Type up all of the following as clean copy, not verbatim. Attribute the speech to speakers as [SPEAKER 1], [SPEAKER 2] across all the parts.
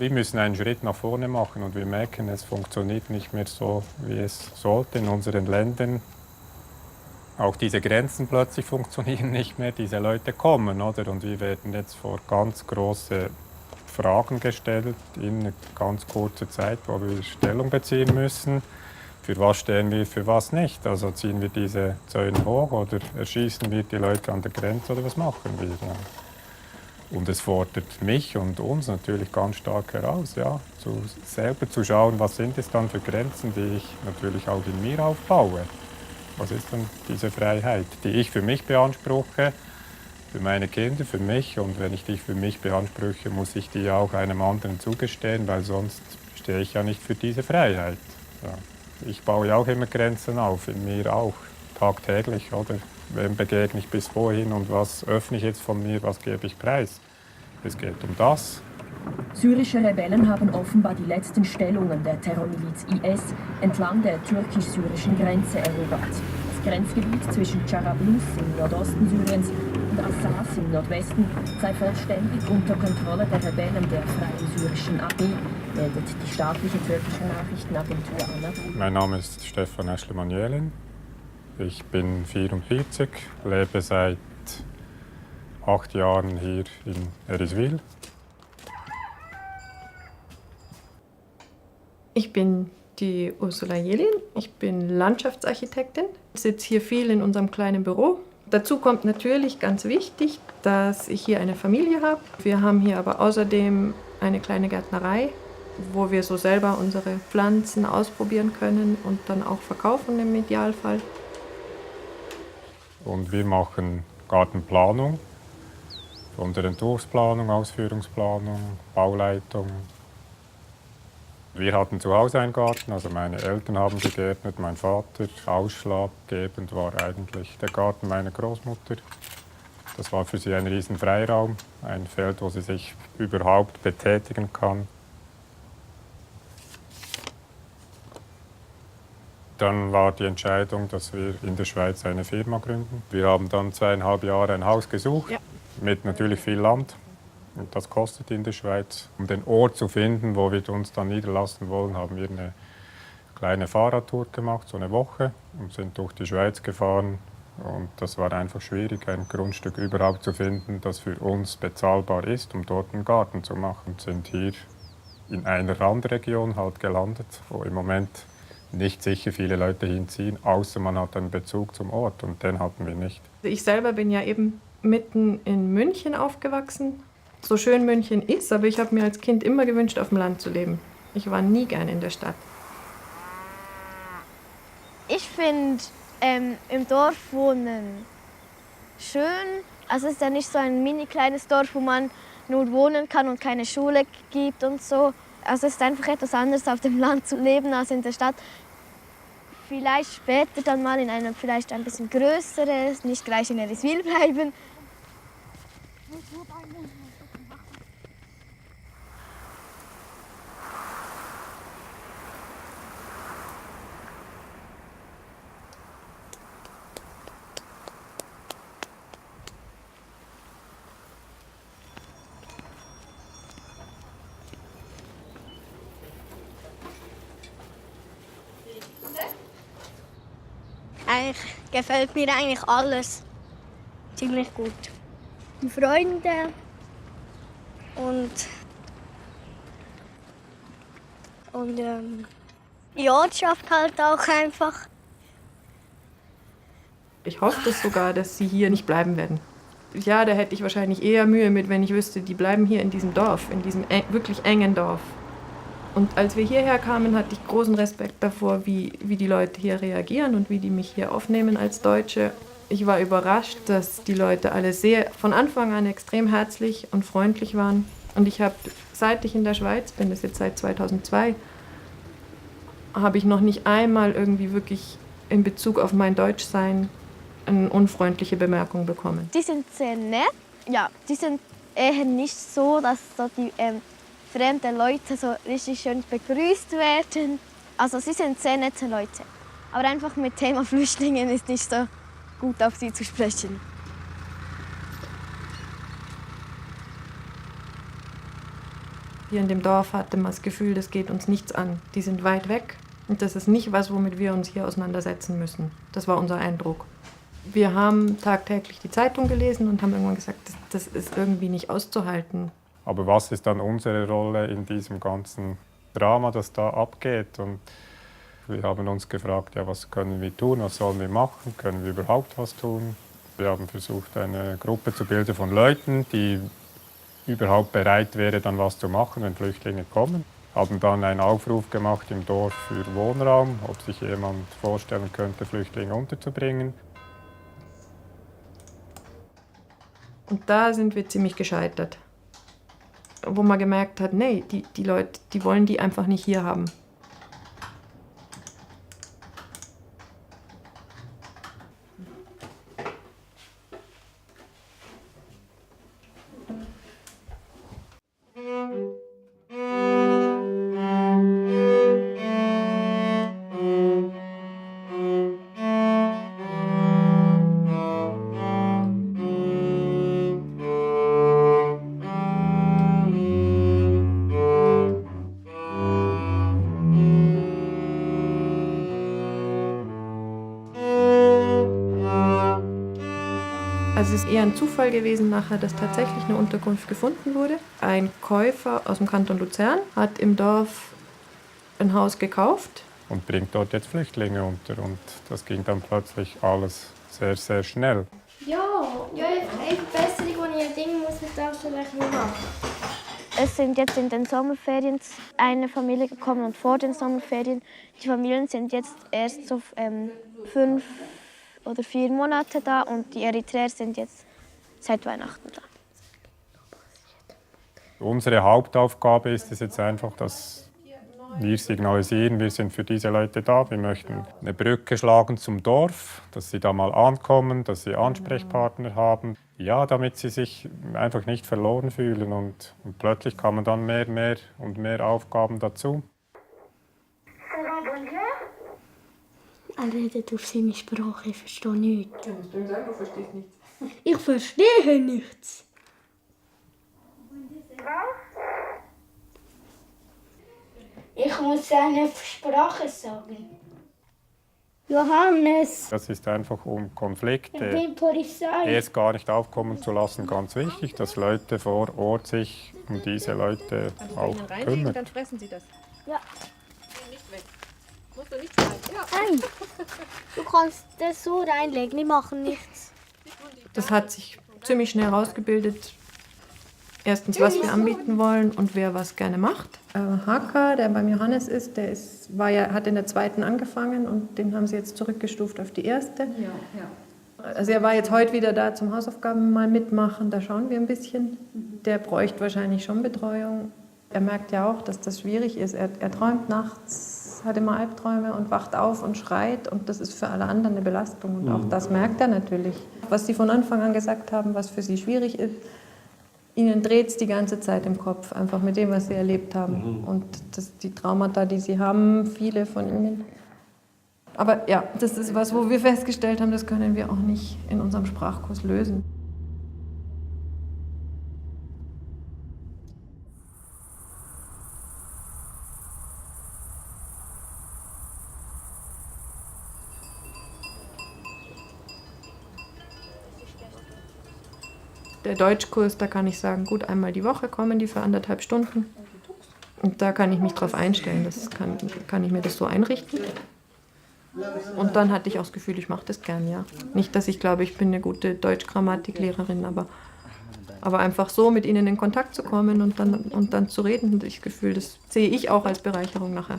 [SPEAKER 1] Wir müssen einen Schritt nach vorne machen und wir merken, es funktioniert nicht mehr so, wie es sollte in unseren Ländern. Auch diese Grenzen plötzlich funktionieren nicht mehr, diese Leute kommen, oder? Und wir werden jetzt vor ganz große Fragen gestellt in einer ganz kurzen Zeit, wo wir Stellung beziehen müssen. Für was stehen wir, für was nicht? Also ziehen wir diese Zäune hoch oder erschießen wir die Leute an der Grenze oder was machen wir? Ja. Und es fordert mich und uns natürlich ganz stark heraus, ja, selber zu schauen, was sind es dann für Grenzen, die ich natürlich auch in mir aufbaue. Was ist dann diese Freiheit, die ich für mich beanspruche, für meine Kinder, für mich? Und wenn ich die für mich beanspruche, muss ich die auch einem anderen zugestehen, weil sonst stehe ich ja nicht für diese Freiheit. Ja. Ich baue ja auch immer Grenzen auf, in mir auch, tagtäglich, oder? Wem begegne ich bis wohin und was öffne ich jetzt von mir, was gebe ich preis? Es geht um das.
[SPEAKER 2] Syrische Rebellen haben offenbar die letzten Stellungen der Terrormiliz IS entlang der türkisch-syrischen Grenze erobert. Das Grenzgebiet zwischen Carablus im Nordosten Syriens und Assas im Nordwesten sei vollständig unter Kontrolle der Rebellen der Freien Syrischen Armee, meldet die staatliche türkische Nachrichtenagentur Anadolu.
[SPEAKER 1] Mein Name ist Stefan Eschlemann-Jelin. Ich bin 44, lebe seit 8 Jahren hier in Eriswil.
[SPEAKER 3] Ich bin die Ursula Jelin, ich bin Landschaftsarchitektin, sitze hier viel in unserem kleinen Büro. Dazu kommt natürlich ganz wichtig, dass ich hier eine Familie habe. Wir haben hier aber außerdem eine kleine Gärtnerei, wo wir so selber unsere Pflanzen ausprobieren können und dann auch verkaufen im Idealfall.
[SPEAKER 1] Und wir machen Gartenplanung, von der Entwurfsplanung, Ausführungsplanung, Bauleitung. Wir hatten zu Hause einen Garten, also meine Eltern haben gegärtnet, mein Vater. Ausschlaggebend war eigentlich der Garten meiner Großmutter. Das war für sie ein riesen Freiraum, ein Feld, wo sie sich überhaupt betätigen kann. Dann war die Entscheidung, dass wir in der Schweiz eine Firma gründen. Wir haben dann 2,5 Jahre ein Haus gesucht, mit natürlich viel Land. Und das kostet in der Schweiz. Um den Ort zu finden, wo wir uns dann niederlassen wollen, haben wir eine kleine Fahrradtour gemacht, so eine Woche, und sind durch die Schweiz gefahren. Und das war einfach schwierig, ein Grundstück überhaupt zu finden, das für uns bezahlbar ist, um dort einen Garten zu machen. Und sind hier in einer Randregion halt gelandet, wo im Moment nicht sicher viele Leute hinziehen, außer man hat einen Bezug zum Ort, und den hatten wir nicht.
[SPEAKER 3] Ich selber bin ja eben mitten in München aufgewachsen. So schön München ist, aber ich habe mir als Kind immer gewünscht, auf dem Land zu leben. Ich war nie gern in der Stadt.
[SPEAKER 4] Ich finde im Dorf wohnen schön. Also es ist ja nicht so ein mini kleines Dorf, wo man nur wohnen kann und keine Schule gibt und so. Also es ist einfach etwas anderes, auf dem Land zu leben als in der Stadt. Vielleicht später dann mal in einem vielleicht ein bisschen größeres, nicht gleich in Eriswil bleiben.
[SPEAKER 5] Eigentlich gefällt mir eigentlich alles ziemlich gut. Die Freunde und die Ortschaft halt auch einfach.
[SPEAKER 3] Ich hoffe das sogar, dass sie hier nicht bleiben werden. Ja, da hätte ich wahrscheinlich eher Mühe mit, wenn ich wüsste, die bleiben hier in diesem Dorf, in diesem wirklich engen Dorf. Und als wir hierher kamen, hatte ich großen Respekt davor, wie die Leute hier reagieren und wie die mich hier aufnehmen als Deutsche. Ich war überrascht, dass die Leute alle von Anfang an extrem herzlich und freundlich waren. Und ich habe, seit ich in der Schweiz bin, das ist jetzt seit 2002, habe ich noch nicht einmal irgendwie wirklich in Bezug auf mein Deutschsein eine unfreundliche Bemerkung bekommen.
[SPEAKER 4] Die sind sehr nett. Ja, die sind eher nicht so, dass so die fremde Leute so richtig schön begrüßt werden. Also sie sind sehr nette Leute. Aber einfach mit Thema Flüchtlingen ist nicht so gut auf sie zu sprechen.
[SPEAKER 3] Hier in dem Dorf hatte man das Gefühl, das geht uns nichts an. Die sind weit weg und das ist nicht was, womit wir uns hier auseinandersetzen müssen. Das war unser Eindruck. Wir haben tagtäglich die Zeitung gelesen und haben irgendwann gesagt, das ist irgendwie nicht auszuhalten.
[SPEAKER 1] Aber was ist dann unsere Rolle in diesem ganzen Drama, das da abgeht? Und wir haben uns gefragt, ja, was können wir tun, was sollen wir machen, können wir überhaupt was tun? Wir haben versucht, eine Gruppe zu bilden von Leuten, die überhaupt bereit wäre, dann was zu machen, wenn Flüchtlinge kommen. Haben dann einen Aufruf gemacht im Dorf für Wohnraum, ob sich jemand vorstellen könnte, Flüchtlinge unterzubringen.
[SPEAKER 3] Und da sind wir ziemlich gescheitert. Wo man gemerkt hat, nee, die Leute, die wollen die einfach nicht hier haben. Also es ist eher ein Zufall gewesen nachher, dass tatsächlich eine Unterkunft gefunden wurde. Ein Käufer aus dem Kanton Luzern hat im Dorf ein Haus gekauft.
[SPEAKER 1] Und bringt dort jetzt Flüchtlinge unter. Und das ging dann plötzlich alles sehr, sehr schnell.
[SPEAKER 5] Ja, eine Verbesserung, die ich ein Ding muss ich da vielleicht noch machen. Es sind jetzt in den Sommerferien eine Familie gekommen und vor den Sommerferien. Die Familien sind jetzt erst so 5 oder 4 Monate da und die Eritreer sind jetzt seit Weihnachten da.
[SPEAKER 1] Unsere Hauptaufgabe ist es jetzt einfach, dass wir signalisieren, wir sind für diese Leute da. Wir möchten eine Brücke schlagen zum Dorf, dass sie da mal ankommen, dass sie Ansprechpartner haben. Ja, damit sie sich einfach nicht verloren fühlen. Und plötzlich kamen dann mehr und mehr Aufgaben dazu.
[SPEAKER 6] Er redet auf seine Sprache, ich verstehe nichts.
[SPEAKER 3] Ja, musst du ihm sagen, du verstehst nichts.
[SPEAKER 6] Ich verstehe nichts. Ich muss seine Sprache sagen. Johannes,
[SPEAKER 1] Das ist einfach, um
[SPEAKER 6] ich
[SPEAKER 1] Konflikte
[SPEAKER 6] bin Polizei.
[SPEAKER 1] erst gar nicht aufkommen zu lassen, ganz wichtig, dass Leute vor Ort sich um diese Leute auch kümmern.
[SPEAKER 3] Dann fressen sie das.
[SPEAKER 5] Ja.
[SPEAKER 3] Geh nicht weg. Musst du nicht schreien. Ja.
[SPEAKER 5] Nein, du kannst das so reinlegen, die machen nichts.
[SPEAKER 3] Das hat sich ziemlich schnell herausgebildet. Erstens, was wir anbieten wollen und wer was gerne macht. Haka, der beim Johannes ist, hat in der 2. angefangen und den haben sie jetzt zurückgestuft auf die 1. Also er war jetzt heute wieder da zum Hausaufgaben mal mitmachen, da schauen wir ein bisschen. Der bräuchte wahrscheinlich schon Betreuung. Er merkt ja auch, dass das schwierig ist. Er träumt nachts, hat immer Albträume und wacht auf und schreit und das ist für alle anderen eine Belastung und auch das merkt er natürlich. Was sie von Anfang an gesagt haben, was für sie schwierig ist, ihnen dreht es die ganze Zeit im Kopf, einfach mit dem, was sie erlebt haben. Und die Traumata, die sie haben, viele von ihnen. Aber ja, das ist was, wo wir festgestellt haben, das können wir auch nicht in unserem Sprachkurs lösen. Der Deutschkurs, da kann ich sagen, gut, einmal die Woche kommen die für 1,5 Stunden. Und da kann ich mich drauf einstellen, kann ich mir das so einrichten. Und dann hatte ich auch das Gefühl, ich mache das gern, ja. Nicht, dass ich glaube, ich bin eine gute Deutsch-Grammatiklehrerin, aber einfach so mit ihnen in Kontakt zu kommen und dann zu reden, das Gefühl, das sehe ich auch als Bereicherung nachher.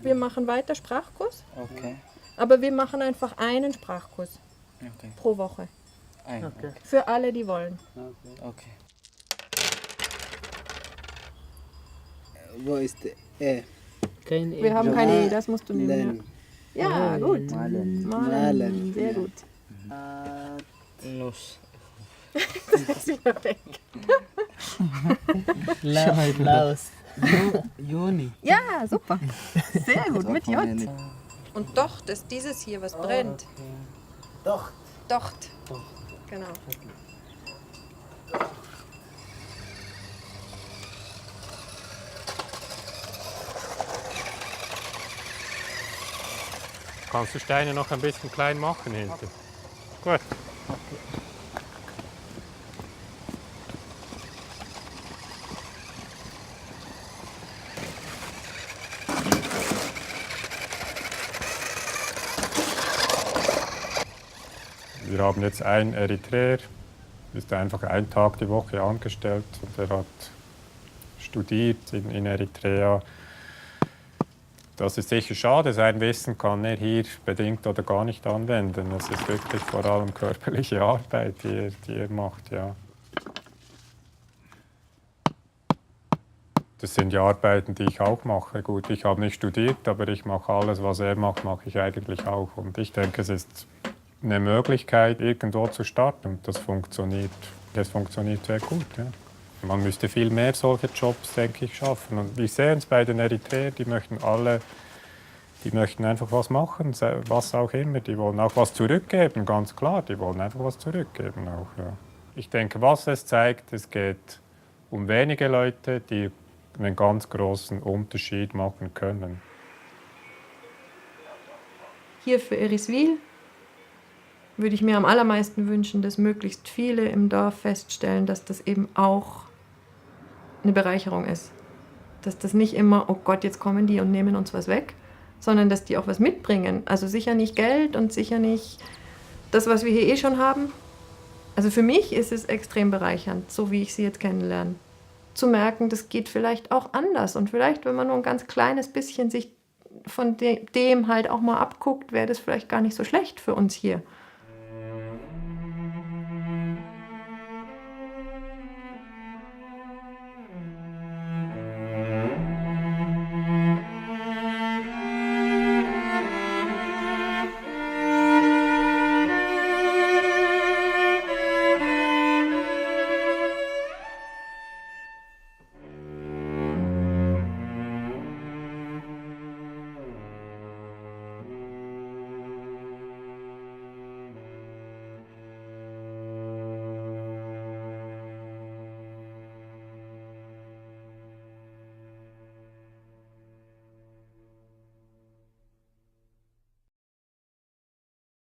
[SPEAKER 7] Wir machen weiter Sprachkurs,
[SPEAKER 8] Okay,
[SPEAKER 7] aber wir machen einfach einen Sprachkurs
[SPEAKER 8] okay.
[SPEAKER 7] pro Woche.
[SPEAKER 8] Okay.
[SPEAKER 7] Für alle, die wollen.
[SPEAKER 8] Okay.
[SPEAKER 9] Wo ist
[SPEAKER 7] Wir haben keine E, das musst du nehmen. Ja, gut.
[SPEAKER 8] Malen.
[SPEAKER 7] Malen, sehr gut.
[SPEAKER 8] Nuss.
[SPEAKER 7] Das ist wieder weg.
[SPEAKER 8] Laus. Juni.
[SPEAKER 7] Ja, super. Sehr gut, mit J.
[SPEAKER 3] Und Docht ist dieses hier, was brennt.
[SPEAKER 9] Docht.
[SPEAKER 3] Docht. Genau.
[SPEAKER 8] Okay.
[SPEAKER 1] Kannst du Steine noch ein bisschen klein machen hinten? Gut. Wir haben jetzt einen Eritreer, ist einfach einen Tag die Woche angestellt und er hat studiert in Eritrea. Das ist sicher schade, sein Wissen kann er hier bedingt oder gar nicht anwenden. Es ist wirklich vor allem körperliche Arbeit, die er macht. Ja. Das sind ja Arbeiten, die ich auch mache. Gut, ich habe nicht studiert, aber ich mache alles, was er macht, mache ich eigentlich auch. Und ich denke, es ist eine Möglichkeit, irgendwo zu starten. Und das funktioniert sehr gut. Ja. Man müsste viel mehr solche Jobs, denke ich, schaffen. Und wir sehen es bei den Eritreern, die möchten einfach was machen, was auch immer. Die wollen auch was zurückgeben, ganz klar. Die wollen einfach was zurückgeben auch. Ja. Ich denke, was es zeigt, es geht um wenige Leute, die einen ganz großen Unterschied machen können.
[SPEAKER 3] Hier für Eriswil würde ich mir am allermeisten wünschen, dass möglichst viele im Dorf feststellen, dass das eben auch eine Bereicherung ist. Dass das nicht immer, oh Gott, jetzt kommen die und nehmen uns was weg, sondern dass die auch was mitbringen. Also sicher nicht Geld und sicher nicht das, was wir hier schon haben. Also für mich ist es extrem bereichernd, so wie ich sie jetzt kennenlerne. Zu merken, das geht vielleicht auch anders. Und vielleicht, wenn man nur ein ganz kleines bisschen sich von dem halt auch mal abguckt, wäre das vielleicht gar nicht so schlecht für uns hier.